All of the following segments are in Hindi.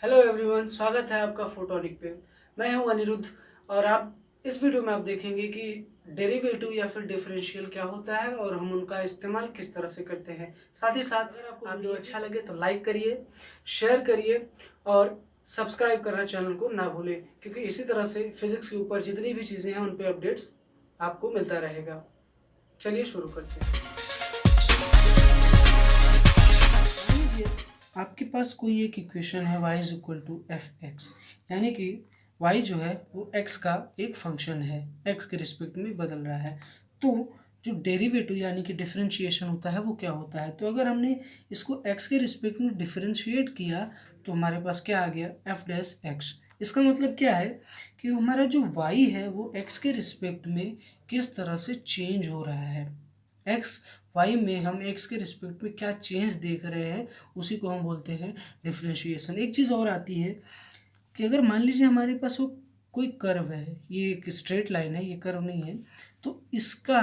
हेलो एवरीवन, स्वागत है आपका फोटोनिक पे। मैं हूं अनिरुद्ध और आप इस वीडियो में आप देखेंगे कि डेरिवेटिव या फिर डिफरेंशियल क्या होता है और हम उनका इस्तेमाल किस तरह से करते हैं। साथ ही साथ अगर आपको वीडियो अच्छा लगे तो लाइक करिए, शेयर करिए और सब्सक्राइब करना चैनल को ना भूलें, क्योंकि इसी तरह से फिजिक्स के ऊपर जितनी भी चीज़ें हैं उन पर अपडेट्स आपको मिलता रहेगा। चलिए शुरू करते हैं। मान लीजिए आपके पास कोई एक इक्वेशन है y is equal to F x, यानी कि y जो है वो x का एक फंक्शन है, x के रिस्पेक्ट में बदल रहा है। तो जो डेरिवेटिव यानी कि डिफरेंशिएशन होता है वो क्या होता है? तो अगर हमने इसको x के रिस्पेक्ट में डिफरेंशिएट किया तो हमारे पास क्या आ गया, एफ डैश एक्स। इसका मतलब क्या है कि हमारा जो y है वो x के रिस्पेक्ट में किस तरह से चेंज हो रहा है। एक्स वाई में हम एक्स के रिस्पेक्ट में क्या चेंज देख रहे हैं उसी को हम बोलते हैं डिफरेंशिएशन। एक चीज़ और आती है कि अगर मान लीजिए हमारे पास वो कोई कर्व है, ये एक स्ट्रेट लाइन है, ये कर्व नहीं है, तो इसका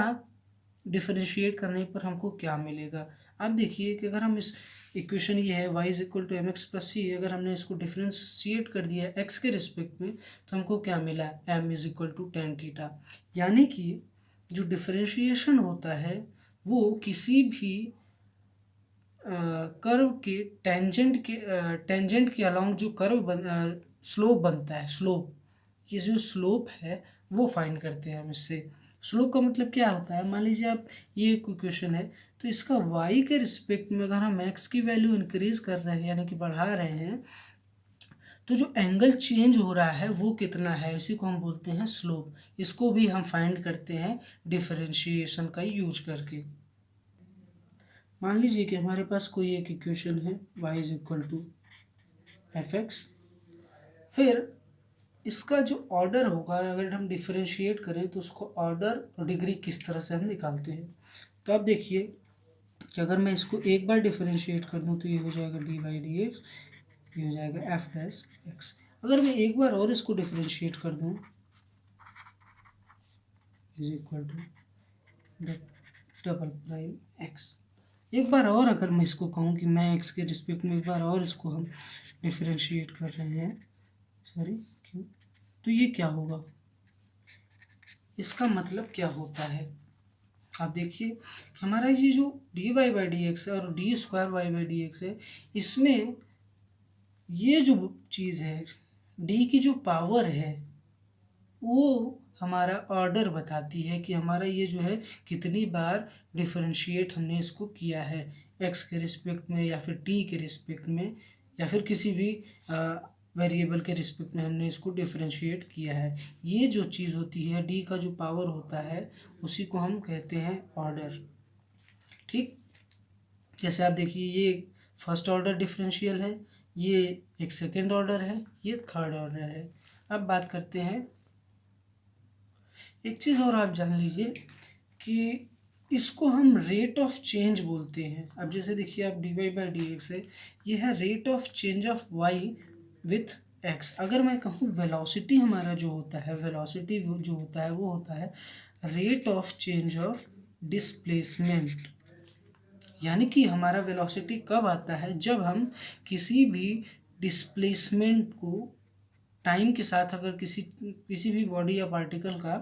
डिफरेंशिएट करने पर हमको क्या मिलेगा। आप देखिए कि अगर हम इस इक्वेशन ये है y is equal to M X plus C, अगर हमने इसको डिफरेंशिएट कर दिया x के रिस्पेक्ट में तो हमको क्या मिला, m is equal to ten theta. यानी कि जो डिफरेंशिएशन होता है वो किसी भी कर्व के टेंजेंट के अलोंग जो स्लोप बनता है, स्लोप, ये जो स्लोप है वो फाइंड करते हैं हम इससे। स्लोप का मतलब क्या होता है, मान लीजिए आप ये एक इक्वेशन है तो इसका y के रिस्पेक्ट में अगर हम x की वैल्यू इंक्रीज कर रहे हैं यानी कि बढ़ा रहे हैं तो जो एंगल चेंज हो रहा है वो कितना है, इसी को हम बोलते हैं स्लोप। इसको भी हम फाइंड करते हैं डिफरेंशिएशन का यूज करके। मान लीजिए कि हमारे पास कोई एक इक्वेशन है y is equal to F x, फिर इसका जो ऑर्डर होगा अगर हम डिफरेंशिएट करें तो उसको ऑर्डर और डिग्री किस तरह से हम निकालते हैं। तो आप देखिए कि अगर मैं इसको एक बार डिफरेंशिएट कर दूं तो ये हो जाएगा डी बाई डी एक्स, ये हो जाएगा एफ डैश एक्स। अगर मैं एक बार और इसको डिफरेंशिएट कर दूं is equal to double prime x. एक बार और अगर मैं इसको कहूँ कि मैं एक्स के रिस्पेक्ट में एक बार और इसको हम डिफरेंशिएट कर रहे हैं, सॉरी क्यों, तो ये क्या होगा, इसका मतलब क्या होता है। आप देखिए कि हमारा ये जो d y by D x है और d square y by D x है, इसमें ये जो चीज़ है डी की जो पावर है वो हमारा ऑर्डर बताती है कि हमारा ये जो है कितनी बार डिफरेंशिएट हमने इसको किया है, एक्स के रिस्पेक्ट में या फिर टी के रिस्पेक्ट में या फिर किसी भी वेरिएबल के रिस्पेक्ट में हमने इसको डिफरेंशिएट किया है। ये जो चीज़ होती है डी का जो पावर होता है उसी को हम कहते हैं ऑर्डर। ठीक, जैसे आप देखिए ये फर्स्ट ऑर्डर डिफरेंशियल है, ये एक सेकेंड ऑर्डर है, ये थर्ड ऑर्डर है। अब बात करते हैं, एक चीज़ और आप जान लीजिए कि इसको हम रेट ऑफ चेंज बोलते हैं। अब जैसे देखिए आप d y by D x है, ये है rate of change of y with x. अगर मैं कहूँ वेलोसिटी हमारा जो होता है, वेलोसिटी जो होता है वो होता है rate of change of displacement. यानी कि हमारा वेलोसिटी कब आता है, जब हम किसी भी डिस्प्लेसमेंट को टाइम के साथ, अगर किसी भी बॉडी या पार्टिकल का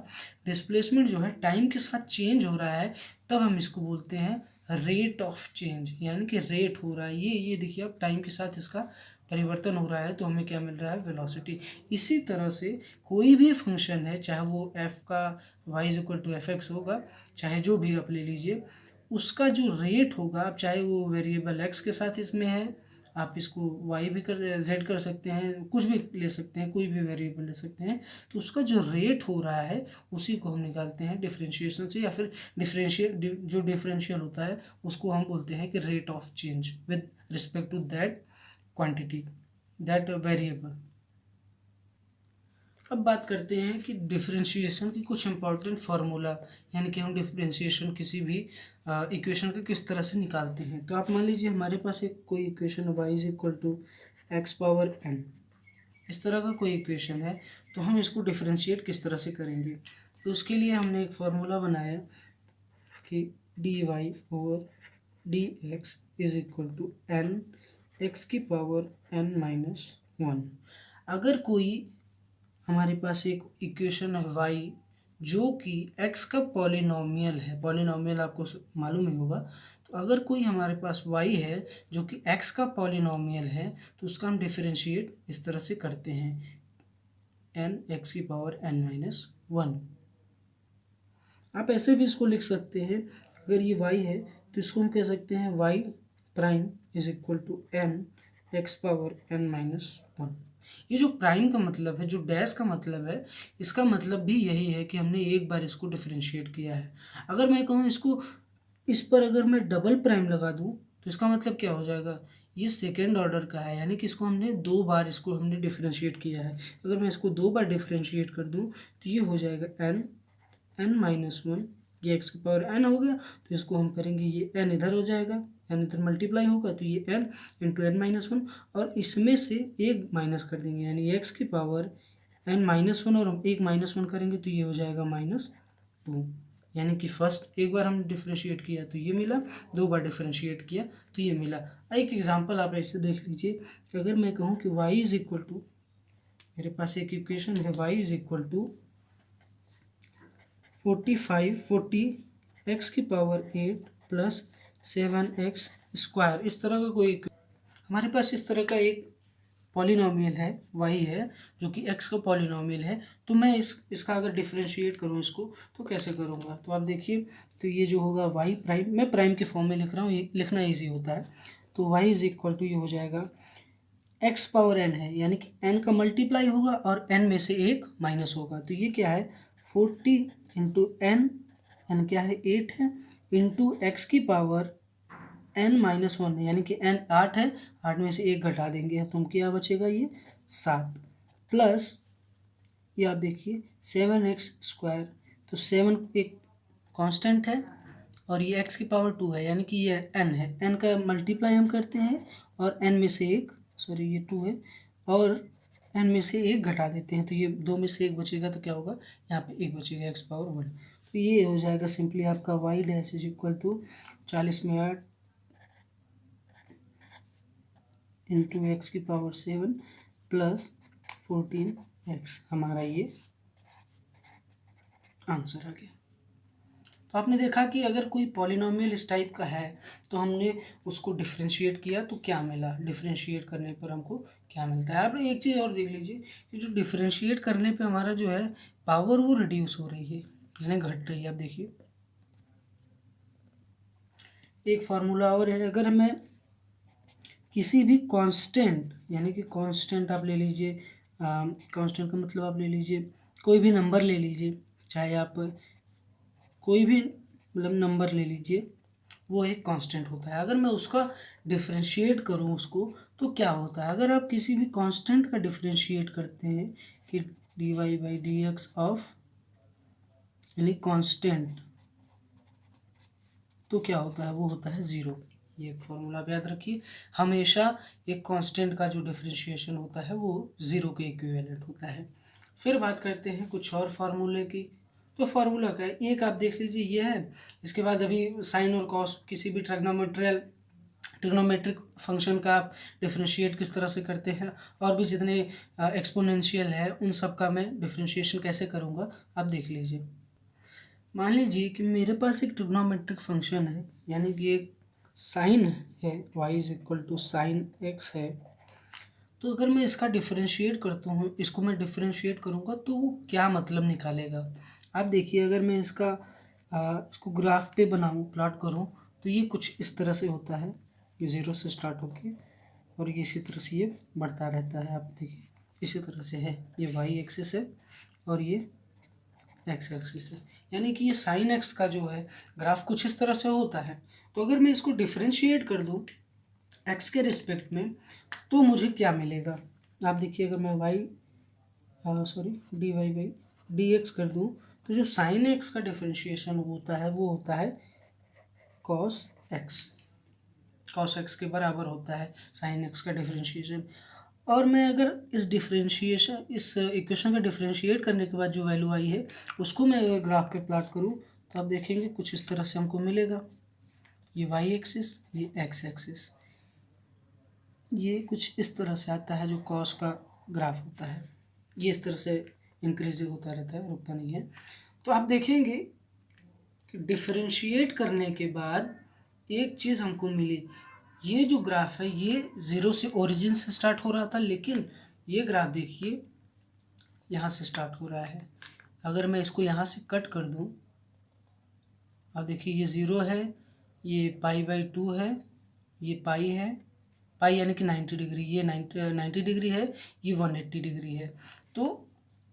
डिस्प्लेसमेंट जो है टाइम के साथ चेंज हो रहा है, तब हम इसको बोलते हैं रेट ऑफ चेंज। यानी कि रेट हो रहा है, ये देखिए अब टाइम के साथ इसका परिवर्तन हो रहा है तो हमें क्या मिल रहा है, वेलोसिटी। इसी तरह से कोई भी फंक्शन है, चाहे वो एफ का y is equal to F x होगा, चाहे जो भी आप ले लीजिए, उसका जो रेट होगा, आप चाहे वो वेरिएबल एक्स के साथ इसमें है, आप इसको वाई भी कर जेड कर सकते हैं, कुछ भी ले सकते हैं, कोई भी वेरिएबल ले सकते हैं, तो उसका जो रेट हो रहा है उसी को हम निकालते हैं डिफरेंशिएशन से, या फिर जो डिफरेंशियल होता है उसको हम बोलते हैं कि rate of change with respect to that quantity, that variable. अब बात करते हैं कि डिफरेंशिएशन की कुछ इंपॉर्टेंट फार्मूला, यानी कि हम डिफरेंशिएशन किसी भी इक्वेशन को किस तरह से निकालते हैं। तो आप मान लीजिए हमारे पास एक कोई equation y is equal to x power n, इस तरह का कोई इक्वेशन है, तो हम इसको डिफरेंशिएट किस तरह से करेंगे। तो उसके लिए हमने एक फार्मूला बनाया कि d y over d x is equal to n x की पावर n माइनस 1। अगर कोई हमारे पास एक इक्वेशन है y जो कि x का पॉलिनोमियल है, पॉलिनोमियल आपको मालूम ही होगा, तो अगर कोई हमारे पास y है जो कि x का पॉलिनोमियल है तो उसका हम डिफरेंशिएट इस तरह से करते हैं n x की पावर n-1। आप ऐसे भी इसको लिख सकते हैं, अगर ये y है तो इसको हम कह सकते हैं y prime is equal to n x power n-1। ये जो प्राइम का मतलब है, जो डैश का मतलब है, इसका मतलब भी यही है कि हमने एक बार इसको डिफरेंशिएट किया है। अगर मैं कहूँ इसको, इस पर अगर मैं डबल प्राइम लगा दूँ तो इसका मतलब क्या हो जाएगा, ये सेकेंड ऑर्डर का है, यानी कि इसको हमने दो बार इसको हमने डिफरेंशिएट किया है। अगर मैं इसको दो बार डिफरेंशिएट कर दूँ तो ये हो जाएगा n-1, ये x की पावर n हो गया, तो इसको हम करेंगे, ये n इधर हो जाएगा, n इधर मल्टीप्लाई होगा तो ये n इंटू n-1, और इसमें से एक माइनस कर देंगे, यानी x की पावर n-1 और एक -1 करेंगे तो ये हो जाएगा -2। यानी कि फर्स्ट एक बार हमने डिफरेंशिएट किया तो ये मिला, दो बार डिफरेंशिएट किया तो ये मिला। एक एग्जांपल आप ऐसे देख लीजिए, अगर मैं कहूँ कि y इज इक्वल टू, मेरे पास एक इक्वेशन है y is equal to 40 x की पावर 8 प्लस 7x स्क्वायर, इस तरह का कोई हमारे पास इस तरह का एक पॉलिनोमियल है y है जो कि x का पॉलिनोमियल है। तो मैं इसका अगर डिफरेंशिएट करूँ इसको तो कैसे करूँगा, तो आप देखिए, तो ये जो होगा y प्राइम, मैं प्राइम के फॉर्म में लिख रहा हूँ, ये लिखना ईजी होता है। तो y इज इक्वल टू, ये हो जाएगा x पावर n है, यानी कि n का मल्टीप्लाई होगा और n में से एक माइनस होगा, तो ये क्या है 40 इंटू n क्या है 8 है, इंटू x की पावर n-1 है, यानी कि n 8 है, 8 में से एक घटा देंगे तो हम क्या बचेगा, ये 7, प्लस ये आप देखिए 7x स्क्वायर, तो 7 एक कांस्टेंट है और ये x की पावर 2 है, यानी कि ये n है, n का मल्टीप्लाई हम करते हैं और n में से एक, सॉरी ये 2 है, और n में से एक घटा देते हैं तो ये 2 में से एक बचेगा, तो क्या होगा यहाँ पे एक बचेगा x पावर 1। तो ये हो जाएगा सिंपली आपका y dash is equal to 40 में 8 इंटू एक्स की पावर 7 प्लस 14x, हमारा ये आंसर आ गया। तो आपने देखा कि अगर कोई पॉलिनोमियल इस टाइप का है तो हमने उसको डिफरेंशिएट किया तो क्या मिला, डिफरेंशिएट करने पर हमको क्या मिलता है। आपने एक चीज़ और देख लीजिए कि जो डिफरेंशिएट करने पे हमारा जो है पावर वो रिड्यूस हो रही है, यानी घट रही है। आप देखिए एक फार्मूला और है, अगर मैं किसी भी कांस्टेंट, यानी कि कांस्टेंट आप ले लीजिए, कांस्टेंट का मतलब आप ले लीजिए कोई भी नंबर ले लीजिए, चाहे आप कोई भी मतलब नंबर ले लीजिए, वो एक कांस्टेंट होता है। अगर मैं उसका डिफरेंशिएट करूँ उसको तो क्या होता है, अगर आप किसी भी कांस्टेंट का डिफरेंशिएट करते हैं कि dy/dx ऑफ यानी कांस्टेंट, तो क्या होता है, वो होता है 0। ये एक फॉर्मूला आप याद रखिए, हमेशा एक कांस्टेंट का जो डिफरेंशिएशन होता है वो 0 के इक्विवेलेंट होता है। फिर बात करते हैं कुछ और फार्मूले की। तो फार्मूला क्या है, एक आप देख लीजिए ये है, इसके बाद अभी साइन और कॉस किसी भी ट्रिग्नोमेट्रिक फंक्शन का आप डिफरेंशिएट किस तरह से करते हैं, और भी जितने एक्सपोनेंशियल है उन सब का मैं डिफरेंशिएशन कैसे करूँगा आप देख लीजिए। मान लीजिए कि मेरे पास एक ट्रिग्नोमेट्रिक फंक्शन है, यानी कि एक साइन है y is equal to sine x है, तो अगर मैं इसका डिफरेंशिएट करता हूँ, इसको मैं डिफरेंशिएट करूँगा तो वो क्या मतलब निकालेगा। आप देखिए अगर मैं इसको ग्राफ पे बनाऊँ, प्लॉट करूँ, तो ये कुछ इस तरह से होता है, ये 0 से स्टार्ट होके और ये इसी तरह से ये बढ़ता रहता है। आप देखिए इसी तरह से है, ये y एक्सिस है और ये x एक्सिस है, यानी कि ये साइन x का जो है ग्राफ कुछ इस तरह से होता है। तो अगर मैं इसको डिफरेंशिएट कर दूँ x के रिस्पेक्ट में तो मुझे क्या मिलेगा, आप देखिए अगर मैं dy/dx कर दूँ तो जो साइन x का डिफरेंशिएशन होता है वो होता है cos x के बराबर होता है साइन x का डिफरेंशिएशन। और मैं अगर इस इक्वेशन का डिफरेंशिएट करने के बाद जो वैल्यू आई है उसको मैं अगर ग्राफ पे प्लॉट करूँ तो आप देखेंगे कुछ इस तरह से हमको मिलेगा, ये y एक्सिस, ये x एक्सिस। ये कुछ इस तरह से आता है जो कॉस का ग्राफ होता है, ये इस तरह से इंक्रीज होता रहता है, रुकता नहीं है। तो आप देखेंगे कि डिफरेंशिएट करने के बाद एक चीज़ हमको मिली, ये जो ग्राफ है ये ज़ीरो से ओरिजिन से स्टार्ट हो रहा था, लेकिन ये ग्राफ देखिए यहाँ से स्टार्ट हो रहा है। अगर मैं इसको यहाँ से कट कर दूँ, अब देखिए ये ज़ीरो है, ये पाई/2 है, ये पाई है, पाई यानी कि 90 डिग्री, ये 90 डिग्री है, ये 180 डिग्री है। तो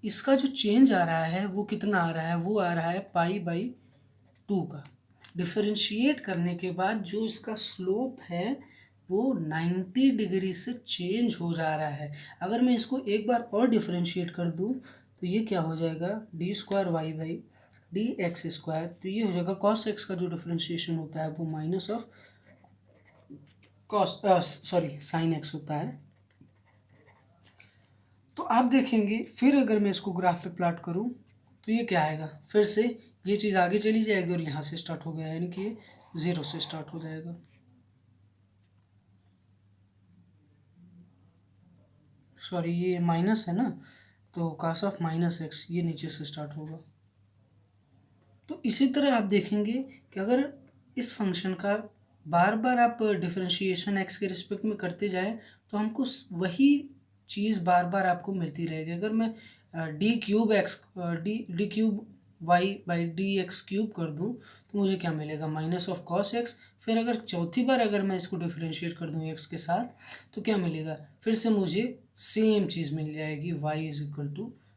इसका जो चेंज आ रहा है वो कितना आ रहा है, वो आ रहा है पाई/2 का। डिफरेंशिएट करने के बाद जो इसका स्लोप है वो 90 डिग्री से चेंज हो जा रहा है। अगर मैं इसको एक बार और डिफरेंशिएट कर दूं तो ये क्या हो जाएगा, d²y/dx²। तो ये हो जाएगा cos x का जो डिफरेंशिएशन होता है वो माइनस ऑफ साइन x होता है। तो आप देखेंगे फिर अगर मैं इसको ग्राफ पे प्लॉट करूं तो ये क्या आएगा, फिर से ये चीज़ आगे चली जाएगी और यहाँ से स्टार्ट हो गया, यानी कि ये ज़ीरो से स्टार्ट हो जाएगा। सॉरी ये माइनस है ना, तो cos ऑफ -x ये नीचे से स्टार्ट होगा। तो इसी तरह आप देखेंगे कि अगर इस फंक्शन का बार बार आप डिफरेंशिएशन x के रिस्पेक्ट में करते जाएं तो हमको वही चीज़ बार बार आपको मिलती रहेगी। अगर मैं d³ y/dx³ कर दूं तो मुझे क्या मिलेगा, माइनस ऑफ cos x। फिर अगर चौथी बार अगर मैं इसको डिफरेंशिएट कर दूं x के साथ तो क्या मिलेगा, फिर से मुझे सेम चीज़ मिल जाएगी y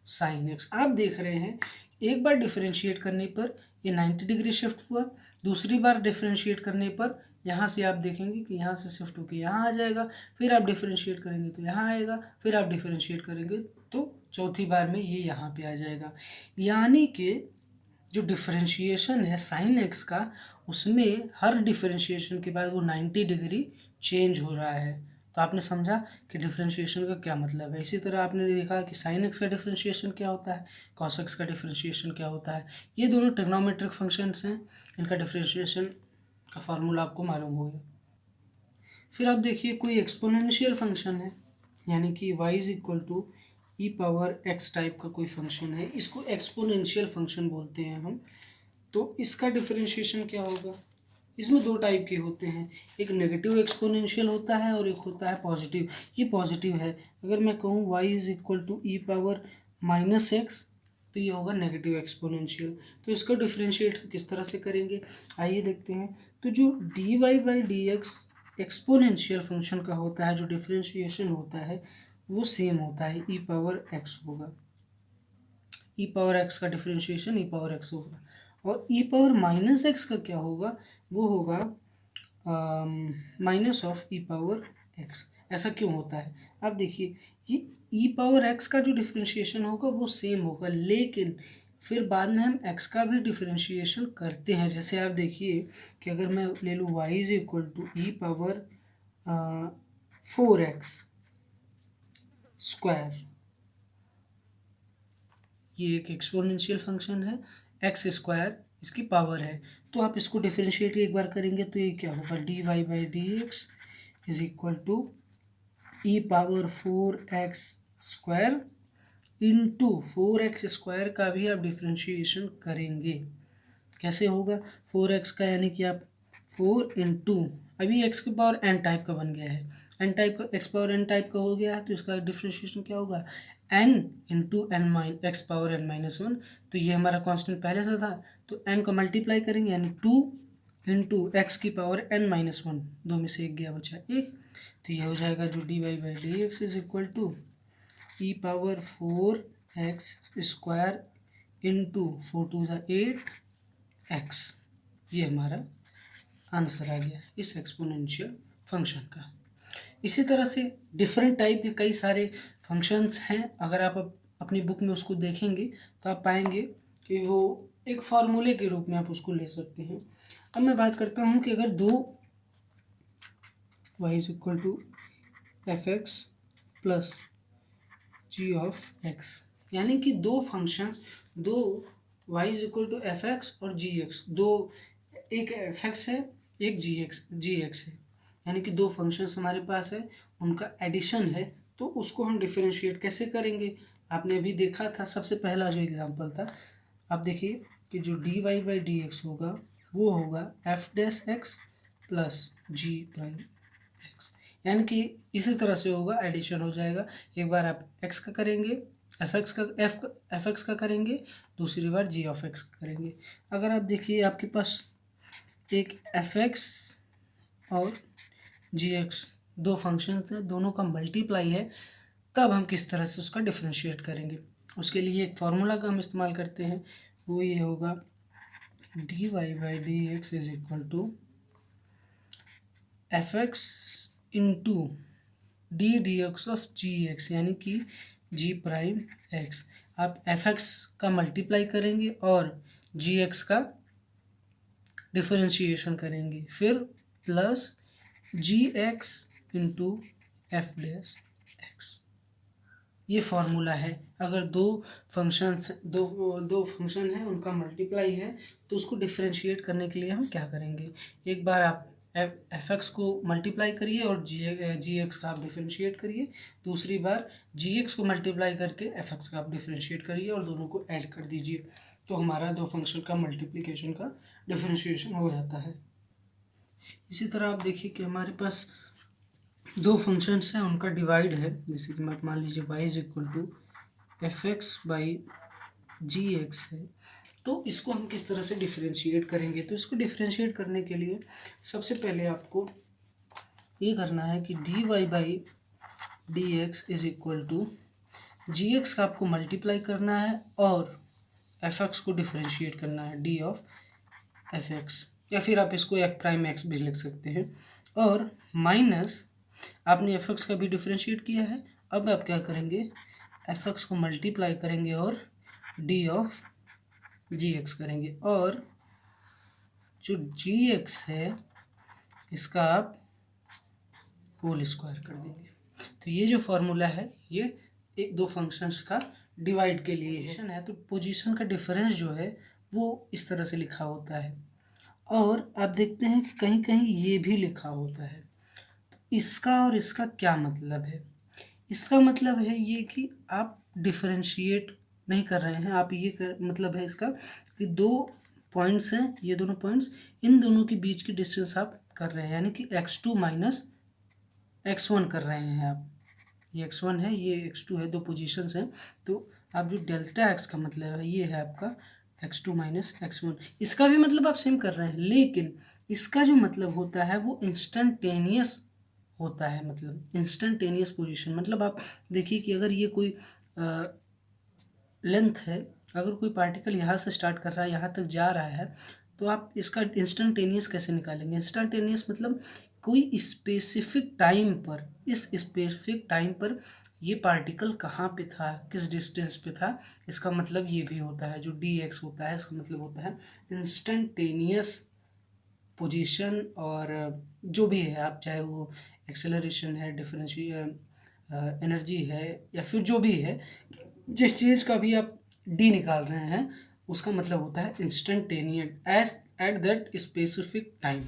sin x। आप देख रहे हैं एक बार डिफरेंशिएट करने पर ये 90 डिग्री शिफ्ट हुआ, दूसरी बार डिफरेंशिएट करने पर यहाँ से आप देखेंगे कि यहाँ से शिफ्ट होकर यहाँ आ जाएगा, फिर आप डिफरेंशिएट करेंगे तो यहाँ आएगा, फिर आप डिफरेंशिएट करेंगे तो चौथी बार में ये यहाँ पे आ जाएगा। यानी कि जो डिफरेंशिएशन है साइन एक्स का, उसमें हर डिफरेंशिएशन के बाद वो 90 डिग्री चेंज हो रहा है। तो आपने समझा कि डिफरेंशिएशन का क्या मतलब है। इसी तरह आपने देखा कि साइन एक्स का डिफरेंशिएशन क्या होता है, कॉस एक्स का डिफरेंशिएशन क्या होता है। ये दोनों ट्रिग्नोमेट्रिक फंक्शंस हैं, इनका डिफरेंशिएशन का फार्मूला आपको मालूम हो गया। फिर आप देखिए कोई एक्सपोनेंशियल फंक्शन है, यानी कि y=e⁻x टाइप का कोई फंक्शन है, इसको एक्सपोनेंशियल फंक्शन बोलते हैं हम। तो इसका डिफरेंशिएशन क्या होगा, इसमें दो टाइप के होते हैं, एक नेगेटिव एक्सपोनेंशियल होता है और एक होता है पॉजिटिव। ये पॉजिटिव है। अगर मैं कहूँ y=e⁻−x तो ये होगा नेगेटिव एक्सपोनेंशियल। तो इसको डिफरेंशिएट किस तरह से करेंगे, आइए देखते हैं। तो जो dy/dx एक्सपोनेंशियल फंक्शन का होता है, जो डिफरेंशिएशन होता है वो सेम होता है, e⁻x होगा। e⁻x का डिफरेंशिएशन e⁻x होगा। और e⁻−x का क्या होगा, वो होगा माइनस ऑफ e⁻x। ऐसा क्यों होता है, आप देखिए ये e⁻x का जो डिफरेंशिएशन होगा वो सेम होगा, लेकिन फिर बाद में हम x का भी डिफरेंशिएशन करते हैं। जैसे आप देखिए कि अगर मैं ले लूँ y=e⁻4x², ये एक एक्सपोनेंशियल फंक्शन है, x² इसकी पावर है। तो आप इसको डिफरेंशिएट एक बार करेंगे तो ये क्या होगा, dy/dx e⁻4x² इंटू 4x² का भी आप डिफरेंशिएशन करेंगे। कैसे होगा, 4x का यानी कि आप 4 इंटू, अभी x की पावर n टाइप का बन गया है, n टाइप का x पावर n टाइप का हो गया है, तो इसका डिफरेंशिएशन क्या होगा, n into x power n-1। तो ये हमारा कांस्टेंट पहले से था, तो n को मल्टीप्लाई करेंगे यानी 2 इंटू x की पावर n-1, दो में से एक गया बचा एक। तो ये हो जाएगा जो dy/dx e⁻4x² इंटू 4×2=8x। ये हमारा आंसर आ गया इस एक्सपोनेंशियल फंक्शन का। इसी तरह से डिफरेंट टाइप के कई सारे फंक्शंस हैं, अगर आप अपनी बुक में उसको देखेंगे तो आप पाएंगे कि वो एक फार्मूले के रूप में आप उसको ले सकते हैं। अब मैं बात करता हूँ कि अगर दो y=fx प्लस g(x), यानी कि दो फंक्शंस, दो y=fx और gx, दो, एक fx है एक gx है, यानी कि दो फंक्शंस हमारे पास है, उनका एडिशन है, तो उसको हम डिफरेंशिएट कैसे करेंगे। आपने अभी देखा था, सबसे पहला जो एग्जांपल था, आप देखिए कि जो dy बाई डी एक्स होगा वो होगा एफ डैश एक्स प्लस जी प्राइम एक्स, यानी कि इसी तरह से होगा, एडिशन हो जाएगा। एक बार आप x का करेंगे, एफ एक्स का करेंगे, दूसरी बार जी ऑफ एक्स का करेंगे। अगर आप देखिए आपके पास एक एफ एक्स और जी एक्स दो फंक्शंस हैं, दोनों का मल्टीप्लाई है, तब हम किस तरह से उसका डिफरेंशिएट करेंगे। उसके लिए एक फार्मूला का हम इस्तेमाल करते हैं, वो ये होगा dy by D x is equal to F X into D D X of G X, यानी कि जी प्राइम एक्स। आप एफ एक्स का मल्टीप्लाई करेंगे और जी एक्स का डिफरेंशिएशन करेंगे, फिर plus G X into F dash X. ये फॉर्मूला है। अगर दो फंक्शन है, उनका मल्टीप्लाई है, तो उसको डिफरेंशिएट करने के लिए हम क्या करेंगे, एक बार आप एफ एक्स को मल्टीप्लाई करिए और जी एक्स का आप डिफरेंशिएट करिए, दूसरी बार जी एक्स को मल्टीप्लाई करके एफ एक्स का आप डिफरेंशिएट करिए और दोनों को ऐड कर दीजिए, तो हमारा दो फंक्शन का मल्टीप्लिकेशन का डिफरेंशिएशन हो जाता है। इसी तरह आप देखिए कि हमारे पास दो फंक्शंस हैं, उनका डिवाइड है, जैसे कि आप मान लीजिए y is equal to F x by g x है, तो इसको हम किस तरह से डिफरेंशिएट करेंगे। तो इसको डिफरेंशिएट करने के लिए सबसे पहले आपको ये करना है कि dy by D x is equal to g x का आपको मल्टीप्लाई करना है और एफ एक्स को डिफरेंशिएट करना है, डी ऑफ एफ एक्स, या फिर आप इसको एफ प्राइम एक्स भी लिख सकते हैं, और माइनस आपने एफ एक्स का भी डिफरेंशिएट किया है। अब आप क्या करेंगे, एफ एक्स को मल्टीप्लाई करेंगे और डी ऑफ जी एक्स करेंगे, और जो जी एक्स है इसका आप होल स्क्वायर कर देंगे। तो ये जो फॉर्मूला है ये एक दो फंक्शंस का डिवाइड के लिए है। तो पोजीशन का डिफरेंस जो है वो इस तरह से लिखा होता है, और आप देखते हैं कि कहीं कहीं ये भी लिखा होता है। इसका और इसका क्या मतलब है, इसका मतलब है ये कि आप डिफरेंशिएट नहीं कर रहे हैं, आप मतलब है इसका कि दो पॉइंट्स हैं, ये दोनों पॉइंट्स, इन दोनों के बीच की डिस्टेंस आप कर रहे हैं, यानी कि x2 माइनस x1 कर रहे हैं आप। ये x1 है, ये x2 है, दो पोजीशंस हैं, तो आप जो डेल्टा x का मतलब है ये है आपका x2 माइनस x1। इसका भी मतलब आप सेम कर रहे हैं, लेकिन इसका जो मतलब होता है वो इंस्टेंटेनियस होता है, मतलब इंस्टेंटेनियस पोजीशन। मतलब आप देखिए कि अगर ये कोई लेंथ है, अगर कोई पार्टिकल यहाँ से स्टार्ट कर रहा है यहाँ तक जा रहा है, तो आप इसका इंस्टेंटेनियस कैसे निकालेंगे। इंस्टेंटेनियस मतलब कोई स्पेसिफिक टाइम पर, इस स्पेसिफिक टाइम पर ये पार्टिकल कहाँ पे था, किस डिस्टेंस पे था, इसका मतलब ये भी होता है। जो डी एक्स होता है इसका मतलब होता है इंस्टेंटेनियस पोजीशन, और जो भी है आप चाहे वो एक्सेलरेशन है, डिफरेंशियल एनर्जी है, या फिर जो भी है, जिस चीज़ का भी आप डी निकाल रहे हैं उसका मतलब होता है instantaneous at that specific time.